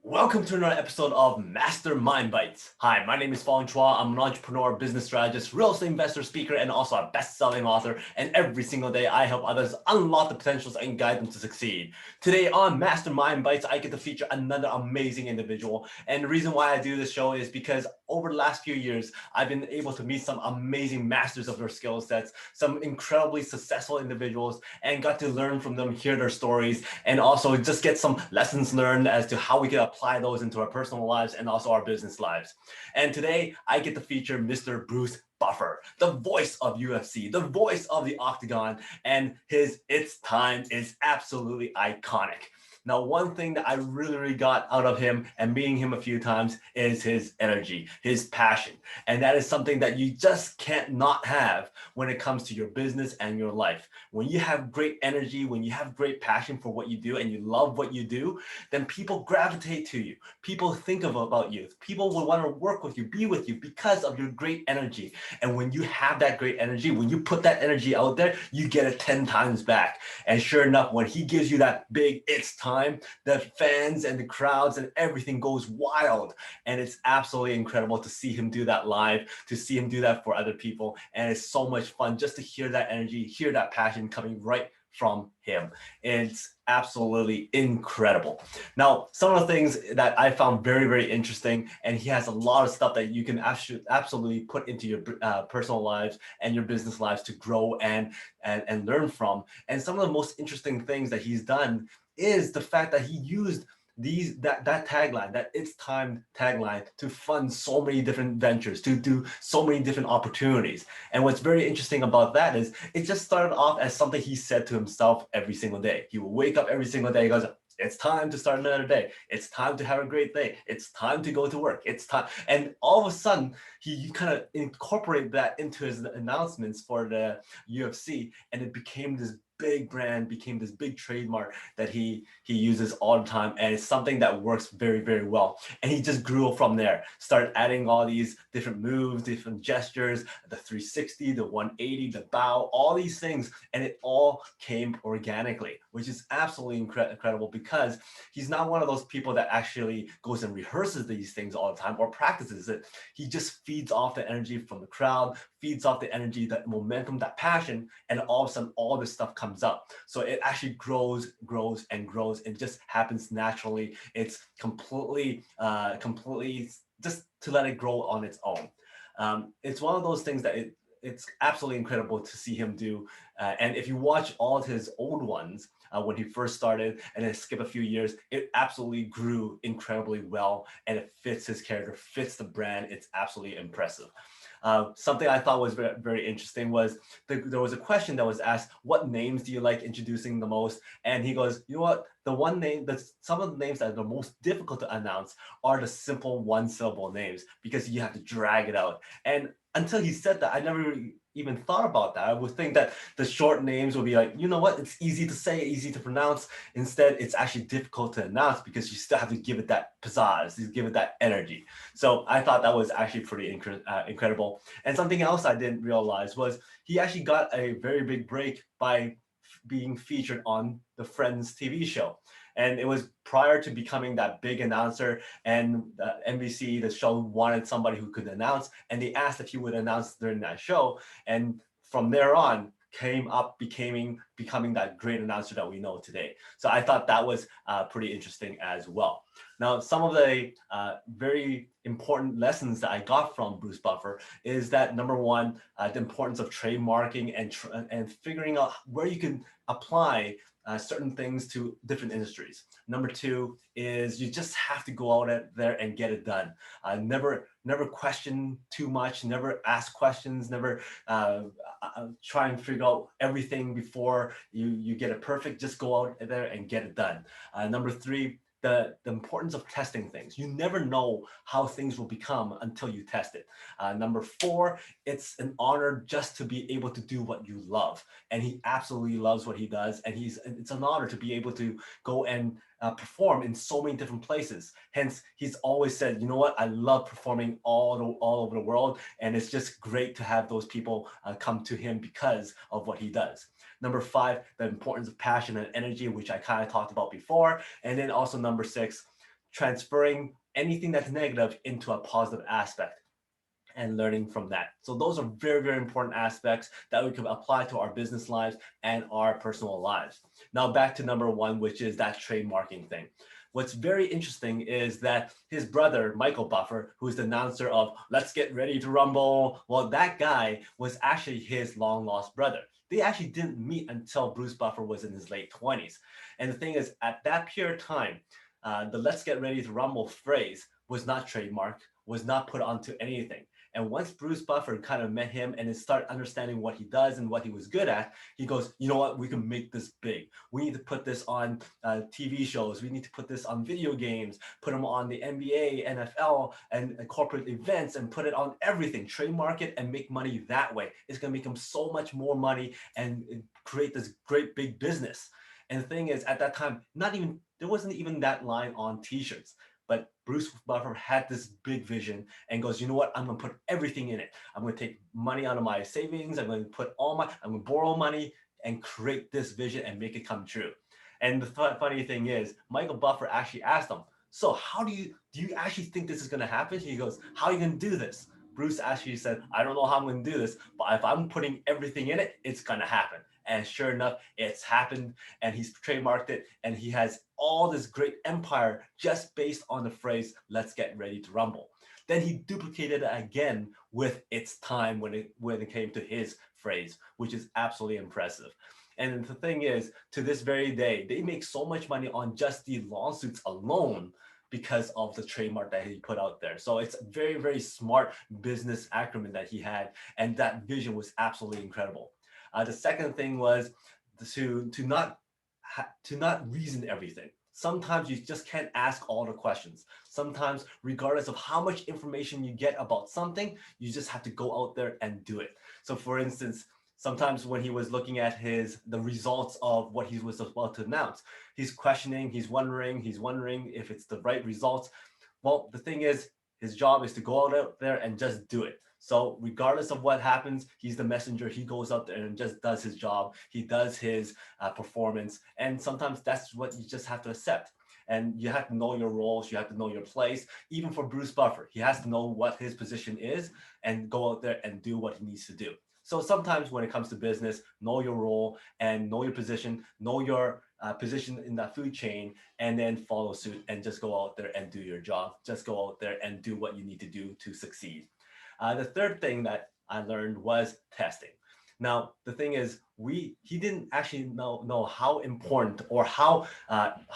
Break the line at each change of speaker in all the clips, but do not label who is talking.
Welcome to another episode of Mastermind Bites. Hi, my name is Fong. I'm an entrepreneur, business strategist, real estate investor, speaker, and also a best-selling author. And every single day, I help others unlock the potentials and guide them to succeed. Today on Mastermind Bites, I get to feature another amazing individual. And the reason why I do this show is because over the last few years, I've been able to meet some amazing masters of their skill sets, some incredibly successful individuals, and got to learn from them, hear their stories, and also just get some lessons learned as to how we can apply those into our personal lives and also our business lives. And today I get to feature Mr. Bruce Buffer, the voice of UFC, the voice of the Octagon, and his "It's Time" is absolutely iconic. Now, one thing that I really got out of him and meeting him a few times is his energy, his passion. And that is something that you just can't not have when it comes to your business and your life. When you have great energy, when you have great passion for what you do and you love what you do, then people gravitate to you. People think about you. People will want to work with you, be with you because of your great energy. And when you have that great energy, when you put that energy out there, you get it 10 times back. And sure enough, when he gives you that big "it's time," the fans and the crowds and everything goes wild. And it's absolutely incredible to see him do that live, to see him do that for other people. And it's so much fun just to hear that energy, hear that passion coming right from him. It's absolutely incredible. Now, some of the things that I found very interesting, and he has a lot of stuff that you can absolutely put into your personal lives and your business lives to grow and learn from. And some of the most interesting things that he's done is the fact that he used that tagline, that "it's time" tagline, to fund so many different ventures, to do so many different opportunities. And what's very interesting about that is it just started off as something he said to himself every single day. He will wake up every single day, he goes, "It's time to start another day. It's time to have a great day. It's time to go to work. It's time." And all of a sudden, he kind of incorporated that into his announcements for the UFC, and it became this big brand, became this big trademark that he uses all the time, and it's something that works very well. And he just grew from there, started adding all these different moves, different gestures, the 360, the 180, the bow, all these things, and it all came organically, which is absolutely incredible, because he's not one of those people that actually goes and rehearses these things all the time or practices it. He just feeds off the energy from the crowd, feeds off the energy, that momentum, that passion, and all of a sudden all this stuff comes up. So it actually grows and grows. It just happens naturally. It's completely just to let it grow on its own. It's one of those things that it's absolutely incredible to see him do. And if you watch all of his old ones, when he first started and then skip a few years, it absolutely grew incredibly well, and it fits his character, fits the brand. It's absolutely impressive. Something I thought was very interesting was there was a question that was asked, "What names do you like introducing the most?" And he goes, "You know what? Some of the names that are the most difficult to announce are the simple one-syllable names, because you have to drag it out." And until he said that, I never really even thought about that. I would think that the short names would be like, you know what? It's easy to say, easy to pronounce. Instead, it's actually difficult to announce because you still have to give it that pizzazz, you give it that energy. So I thought that was actually pretty incredible. And something else I didn't realize was he actually got a very big break by being featured on the Friends TV show. And it was prior to becoming that big announcer, and NBC, the show, wanted somebody who could announce, and they asked if he would announce during that show. And from there on, came up becoming that great announcer that we know today. So I thought that was pretty interesting as well. Now, some of the very important lessons that I got from Bruce Buffer is that, number one, the importance of trademarking and figuring out where you can apply certain things to different industries. Number two is you just have to go out there and get it done. Never question too much, never ask questions, never try and figure out everything before you get it perfect. Just go out there and get it done. Number three, the importance of testing things. You never know how things will become until you test it. Number four, it's an honor just to be able to do what you love. And he absolutely loves what he does. And it's an honor to be able to go and perform in so many different places. Hence, he's always said, you know what, I love performing all over the world. And it's just great to have those people come to him because of what he does. Number five, the importance of passion and energy, which I kind of talked about before. And then also number six, transferring anything that's negative into a positive aspect and learning from that. So those are very, very important aspects that we can apply to our business lives and our personal lives. Now back to number one, which is that trademarking thing. What's very interesting is that his brother, Michael Buffer, who's the announcer of Let's Get Ready to Rumble, well, that guy was actually his long lost brother. They actually didn't meet until Bruce Buffer was in his late 20s. And the thing is, at that period of time, the Let's Get Ready to Rumble phrase was not trademarked, was not put onto anything. And once Bruce Buffer kind of met him and started understanding what he does and what he was good at, he goes, you know what, we can make this big. We need to put this on TV shows. We need to put this on video games, put them on the NBA, NFL, and corporate events, and put it on everything. Trademark it and make money that way. It's going to make him so much more money and create this great big business. And the thing is, at that time, there wasn't even that line on t-shirts. But Bruce Buffer had this big vision and goes, you know what? I'm going to put everything in it. I'm going to take money out of my savings. I'm going to borrow money and create this vision and make it come true. And the funny thing is, Michael Buffer actually asked him, so how do you actually think this is going to happen? He goes, how are you going to do this? Bruce actually said, I don't know how I'm going to do this, but if I'm putting everything in it, it's going to happen. And sure enough, it's happened, and he's trademarked it, and he has all this great empire just based on the phrase, let's get ready to rumble. Then he duplicated it again with It's Time when it came to his phrase, which is absolutely impressive. And the thing is, to this very day, they make so much money on just the lawsuits alone because of the trademark that he put out there. So it's a very, very smart business acumen that he had, and that vision was absolutely incredible. The second thing was to not reason everything. Sometimes you just can't ask all the questions. Sometimes, regardless of how much information you get about something, you just have to go out there and do it. So for instance, sometimes when he was looking at the results of what he was about to announce, he's questioning, he's wondering if it's the right results. Well, the thing is, his job is to go out there and just do it. So regardless of what happens, he's the messenger. He goes out there and just does his job. He does his performance. And sometimes that's what you just have to accept. And you have to know your roles. You have to know your place. Even for Bruce Buffer, he has to know what his position is and go out there and do what he needs to do. So sometimes when it comes to business, know your role and know your position, know your position in that food chain, and then follow suit and just go out there and do your job. Just go out there and do what you need to do to succeed. The third thing that I learned was testing. Now, the thing is, he didn't actually know how important or how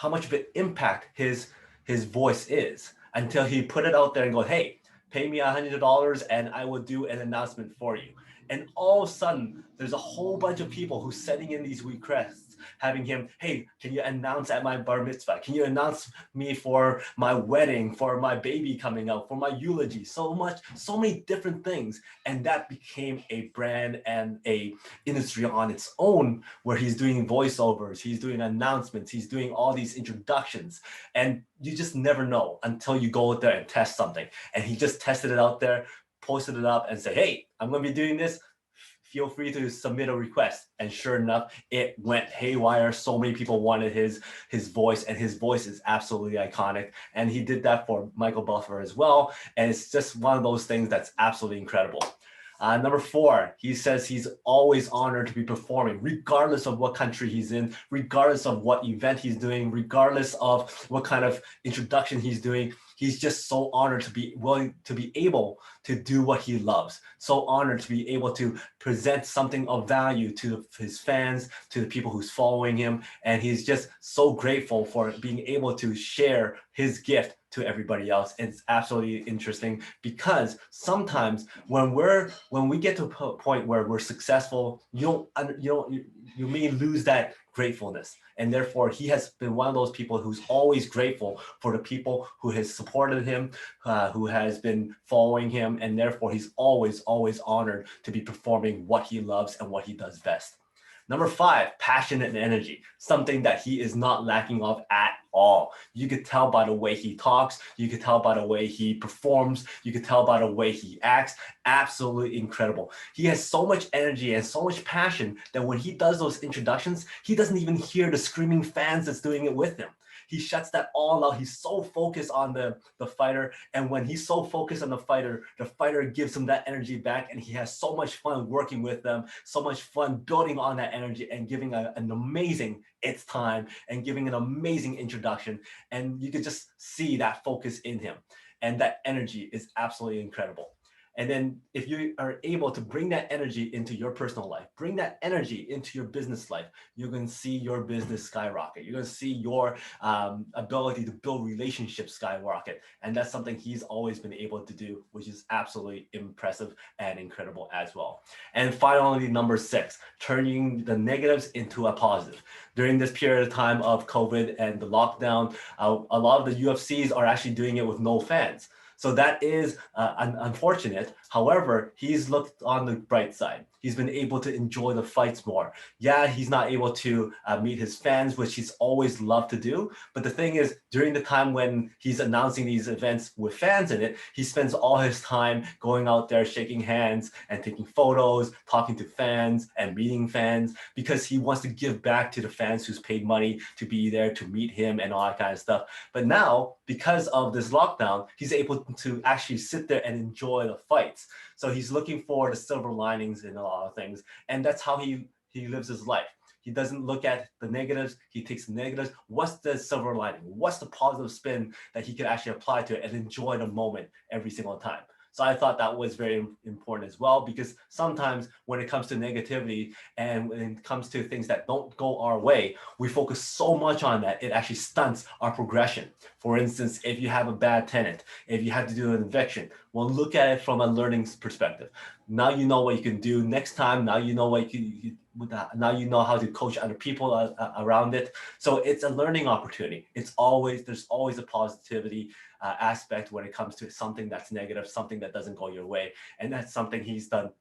much of an impact his voice is until he put it out there and go, hey, pay me $100 and I will do an announcement for you. And all of a sudden, there's a whole bunch of people who's sending in these requests, having him, hey, can you announce at my bar mitzvah? Can you announce me for my wedding, for my baby coming out, for my eulogy? So many different things. And that became a brand and a industry on its own, where he's doing voiceovers, he's doing announcements, he's doing all these introductions. And you just never know until you go out there and test something. And he just tested it out there, posted it up and said, hey, I'm going to be doing this. Feel free to submit a request. And sure enough, it went haywire. So many people wanted his voice, and his voice is absolutely iconic. And he did that for Michael Buffer as well. And it's just one of those things that's absolutely incredible. Number 4, he says he's always honored to be performing, regardless of what country he's in, regardless of what event he's doing, regardless of what kind of introduction he's doing. He's just so honored to be willing to be able to do what he loves. So honored to be able to present something of value to his fans, to the people who's following him. And he's just so grateful for being able to share his gift to everybody else. It's absolutely interesting because sometimes when we get to a point where we're successful, you may lose that gratefulness. And therefore, he has been one of those people who's always grateful for the people who has supported him, who has been following him. And therefore, he's always honored to be performing what he loves and what he does best. Number 5, passion and energy, something that he is not lacking of at all. You could tell by the way he talks. You could tell by the way he performs. You could tell by the way he acts. Absolutely incredible. He has so much energy and so much passion that when he does those introductions, he doesn't even hear the screaming fans that's doing it with him. He shuts that all out. He's so focused on the fighter. And when he's so focused on the fighter gives him that energy back. And he has so much fun working with them, so much fun building on that energy and giving an amazing it's time and giving an amazing introduction. And you could just see that focus in him. And that energy is absolutely incredible. And then if you are able to bring that energy into your personal life, bring that energy into your business life, you're going to see your business skyrocket. You're going to see your ability to build relationships skyrocket. And that's something he's always been able to do, which is absolutely impressive and incredible as well. And finally, number 6, turning the negatives into a positive. During this period of time of COVID and the lockdown, a lot of the UFCs are actually doing it with no fans. So that is unfortunate. However, he's looked on the bright side. He's been able to enjoy the fights more. Yeah, he's not able to meet his fans, which he's always loved to do. But the thing is, during the time when he's announcing these events with fans in it, he spends all his time going out there, shaking hands and taking photos, talking to fans and meeting fans, because he wants to give back to the fans who's paid money to be there to meet him and all that kind of stuff. But now, because of this lockdown, he's able to actually sit there and enjoy the fights. So he's looking for the silver linings in a lot of things. And that's how he lives his life. He doesn't look at the negatives. He takes the negatives. What's the silver lining? What's the positive spin that he can actually apply to it and enjoy the moment every single time? So I thought that was very important as well, because sometimes when it comes to negativity and when it comes to things that don't go our way, we focus so much on that, it actually stunts our progression. For instance, if you have a bad tenant, if you have to do an eviction, well, look at it from a learning perspective. Now you know what you can do next time. Now you know what now you know how to coach other people around it. So it's a learning opportunity. There's always a positivity aspect when it comes to something that's negative, something that doesn't go your way. And that's something he's done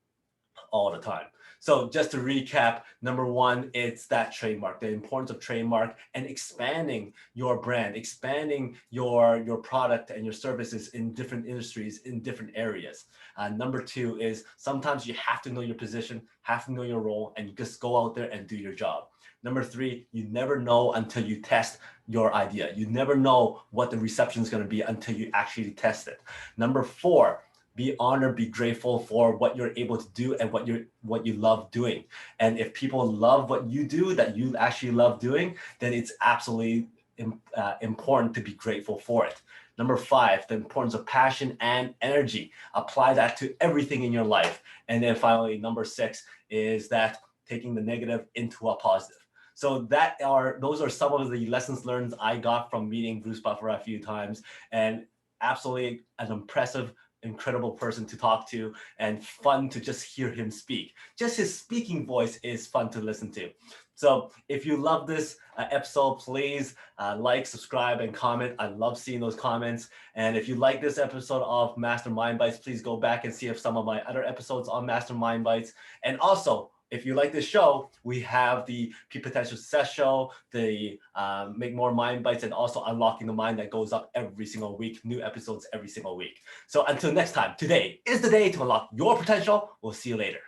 all the time. So just to recap, number 1, it's that trademark, the importance of trademark and expanding your brand, expanding your product and your services in different industries, in different areas. Number 2 is sometimes you have to know your position, have to know your role, and just go out there and do your job. Number 3, you never know until you test your idea. You never know what the reception is going to be until you actually test it. Number 4, be honored, be grateful for what you're able to do and what you love doing. And if people love what you do, that you actually love doing, then it's absolutely important to be grateful for it. Number 5, the importance of passion and energy. Apply that to everything in your life. And then finally, number 6 is that taking the negative into a positive. So those are some of the lessons learned I got from meeting Bruce Buffer a few times, and absolutely an impressive, incredible person to talk to and fun to just hear him speak. Just his speaking voice is fun to listen to. So if you love this episode, please like, subscribe, and comment. I love seeing those comments. And if you like this episode of Mastermind Bites, please go back and see if some of my other episodes on Mastermind Bites. And also, if you like this show, we have the Peak Potential Success Show, the Make More Mind Bites, and also Unlocking the Mind that goes up every single week, new episodes every single week. So until next time, today is the day to unlock your potential. We'll see you later.